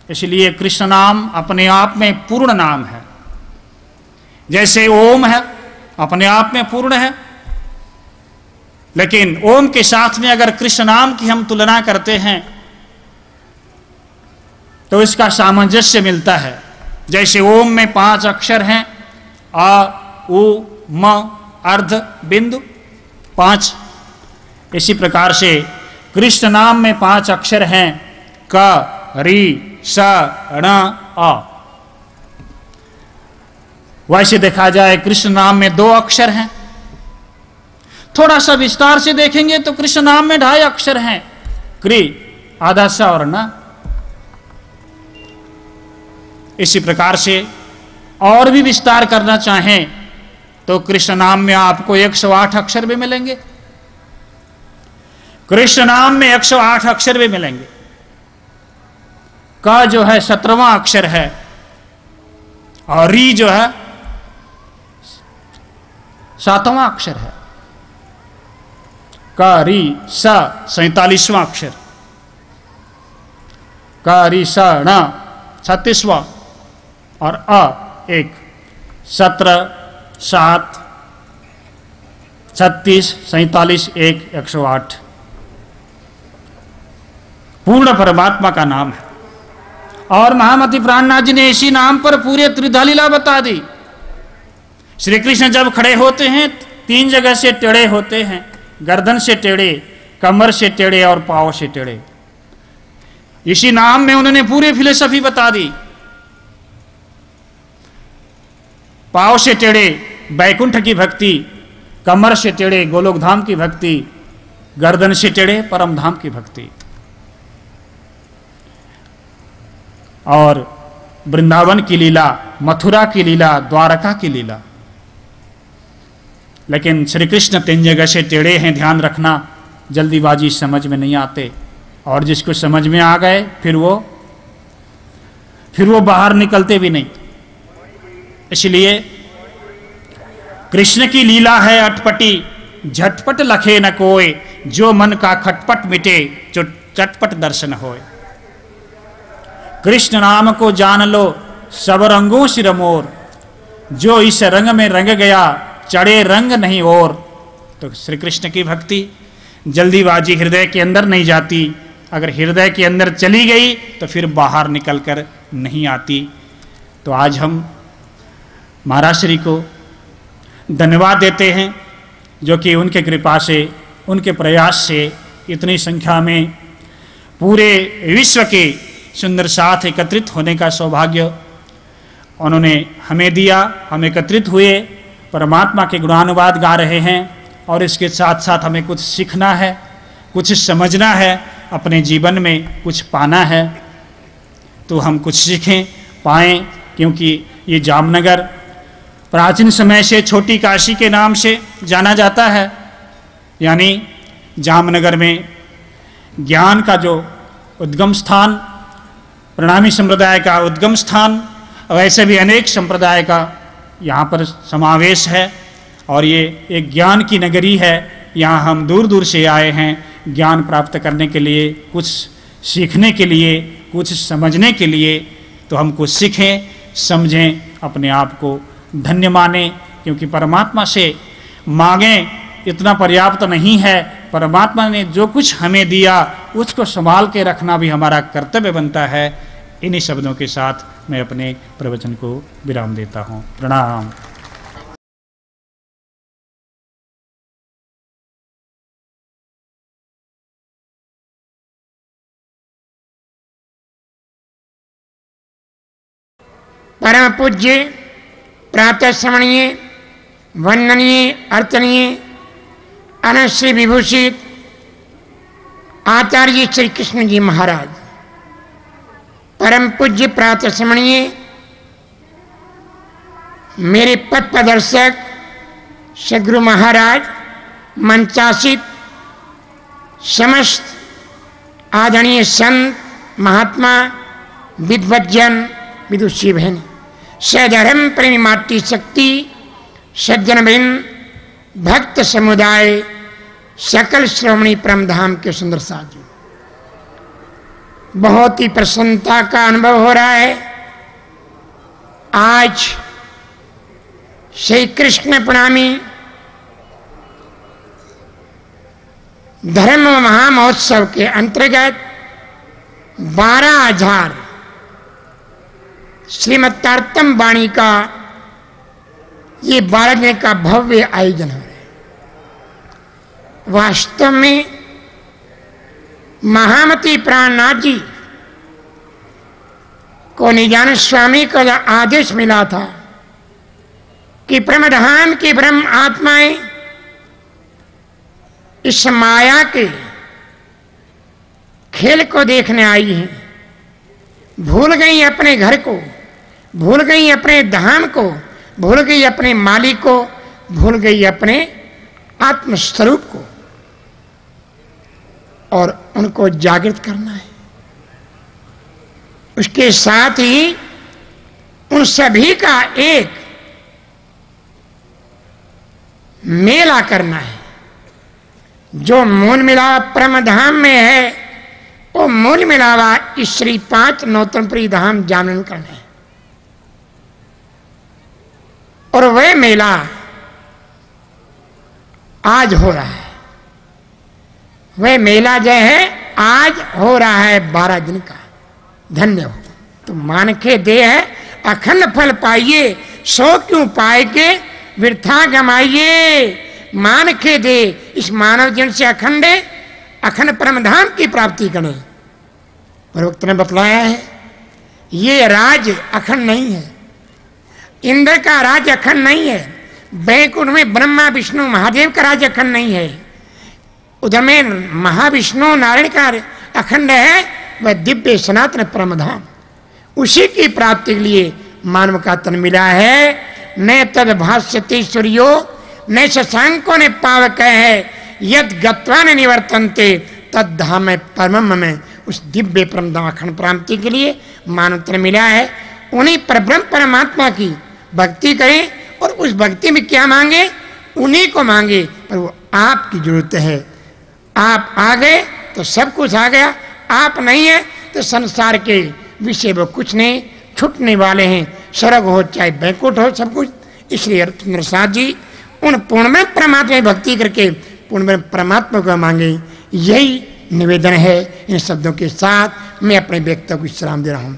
इसलिए कृष्ण नाम अपने आप में पूर्ण नाम है। जैसे ओम है, अपने आप में पूर्ण है, लेकिन ओम के साथ में अगर कृष्ण नाम की हम तुलना करते हैं तो इसका सामंजस्य मिलता है। जैसे ओम में 5 अक्षर हैं, आ, उ, म, अर्ध, बिंदु 5। इसी प्रकार से कृष्ण नाम में 5 अक्षर हैं, क, री, स, ण, अ। वैसे देखा जाए कृष्ण नाम में 2 अक्षर हैं। थोड़ा सा विस्तार से देखेंगे तो कृष्ण नाम में 2.5 अक्षर हैं, क्री, आधा स और न। इसी प्रकार से और भी विस्तार करना चाहें तो कृष्ण नाम में आपको 108 अक्षर भी मिलेंगे। कृष्ण नाम में 108 अक्षर भी मिलेंगे। क जो है 17वां अक्षर है और री जो है 7वां अक्षर है। क, री, स 47वां अक्षर, क, री, स, ण 36वां और अ 1, 17, 7, 36, 47, 1, 108 पूर्ण परमात्मा का नाम है। और महामति प्राणनाथ जी ने इसी नाम पर पूरे त्रिधा लीला बता दी। श्री कृष्ण जब खड़े होते हैं 3 जगह से टेढ़े होते हैं, गर्दन से टेढ़े, कमर से टेढ़े और पांव से टेढ़े। इसी नाम में उन्होंने पूरी फिलोसफी बता दी। पांव से टेढ़े बैकुंठ की भक्ति, कमर से टेढ़े गोलोक धाम की भक्ति, गर्दन से टेढ़े परम धाम की भक्ति। और वृंदावन की लीला, मथुरा की लीला, द्वारका की लीला। लेकिन श्री कृष्ण 3 जगह से टेढ़े हैं, ध्यान रखना। जल्दीबाजी समझ में नहीं आते, और जिसको समझ में आ गए फिर वो बाहर निकलते भी नहीं। इसलिए कृष्ण की लीला है अटपटी, झटपट लखे न कोय, जो मन का खटपट मिटे, जो चटपट दर्शन होए। कृष्ण नाम को जान लो सब रंगों सिर मोर, जो इस रंग में रंग गया चढ़े रंग नहीं और। तो श्री कृष्ण की भक्ति जल्दीबाजी हृदय के अंदर नहीं जाती। अगर हृदय के अंदर चली गई तो फिर बाहर निकलकर नहीं आती। तो आज हम महाराज श्री को धन्यवाद देते हैं, जो कि उनके कृपा से, उनके प्रयास से इतनी संख्या में पूरे विश्व के सुंदर साथ एकत्रित होने का सौभाग्य उन्होंने हमें दिया। हम एकत्रित हुए, परमात्मा के गुणानुवाद गा रहे हैं, और इसके साथ साथ हमें कुछ सीखना है, कुछ समझना है, अपने जीवन में कुछ पाना है। तो हम कुछ सीखें, पाएं, क्योंकि ये जामनगर प्राचीन समय से छोटी काशी के नाम से जाना जाता है। यानी जामनगर में ज्ञान का जो उद्गम स्थान, प्रणामी संप्रदाय का उद्गम स्थान, वैसे भी अनेक संप्रदाय का यहाँ पर समावेश है। और ये एक ज्ञान की नगरी है। यहाँ हम दूर दूर से आए हैं ज्ञान प्राप्त करने के लिए, कुछ सीखने के लिए, कुछ समझने के लिए। तो हम कुछ सीखें, समझें, अपने आप को धन्य मानें, क्योंकि परमात्मा से मांगें इतना पर्याप्त नहीं है। परमात्मा ने जो कुछ हमें दिया उसको संभाल के रखना भी हमारा कर्तव्य बनता है। इन्हीं शब्दों के साथ मैं अपने प्रवचन को विराम देता हूँ। प्रणाम। परम पूज्य, प्रातः स्मरणीय, वंदनीय, अर्चनीय, अनश्री विभूषित आचार्य श्री कृष्ण जी महाराज, परम पूज्य प्रातः स्मरणीय मेरे पथ प्रदर्शक सद्गुरु महाराज, मंचासित समस्त आदरणीय संत महात्मा, विद्वज्जन, विदुषी बहन, सधर्म प्रेमी मातृ शक्ति, सज्जनवृंद, भक्त समुदाय, सकल श्रोमणी परम धाम के सुंदर साधु, बहुत ही प्रसन्नता का अनुभव हो रहा है। आज श्री कृष्ण प्रणामी धर्म महामहोत्सव के अंतर्गत 12,000 श्रीमद्भागवतम वाणी का ये 12 दिन का भव्य आयोजन हो रहा है। वास्तव में महामती प्राणनाथ जी को नित्यानंद स्वामी का आदेश मिला था कि ब्रह्मधाम की ब्रह्म आत्माएं इस माया के खेल को देखने आई हैं, भूल गई अपने घर को, भूल गई अपने धाम को, भूल गई अपने मालिक को, भूल गई अपने आत्मस्वरूप को, और उनको जागृत करना है। उसके साथ ही उन सभी का एक मेला करना है। जो मूल मिलावा परमधाम में है, वो मूल मिलावा इस श्री 5 नौतनपुरी धाम जानन करना है। और वह मेला आज हो रहा है। वह मेला जो है आज हो रहा है 12 दिन का। धन्य हो तो मान के दे है, अखंड फल पाइए, सो क्यों पाए के वृथा गमाइए। मान के दे इस मानव जीवन से अखंड परमधाम की प्राप्ति करें। भगवत ने बतलाया है ये राज अखंड नहीं है, इंद्र का राज अखंड नहीं है, बैकुंठ में ब्रह्मा विष्णु महादेव का राज अखंड नहीं है, उधर में महाविष्णु नारायण का अखंड है, वह दिव्य सनातन परमधाम। उसी की प्राप्ति के लिए मानव का तन मिला है। न तद भाष्यति सूर्यो न शशांको ने पावक है, यद गत्वा न निवर्तन्ते तद धाम परमम में। उस दिव्य परमधाम अखंड प्राप्ति के लिए मानव तन मिला है। उन्हीं परब्रह्म परमात्मा की भक्ति करें, और उस भक्ति में क्या मांगे, उन्हीं को मांगे, पर वो आपकी जरूरत है। आप आ गए तो सब कुछ आ गया, आप नहीं है तो संसार के विषय वो कुछ नहीं, छूटने वाले हैं। स्वर्ग हो चाहे बैकुंठ हो, सब कुछ। इसलिए हरिश्चंद्र साथ जी उन पूर्ण परमात्मा की भक्ति करके पूर्ण परमात्मा को मांगे। यही निवेदन है। इन शब्दों के साथ मैं अपने व्यक्ति को विश्राम दे रहा हूँ।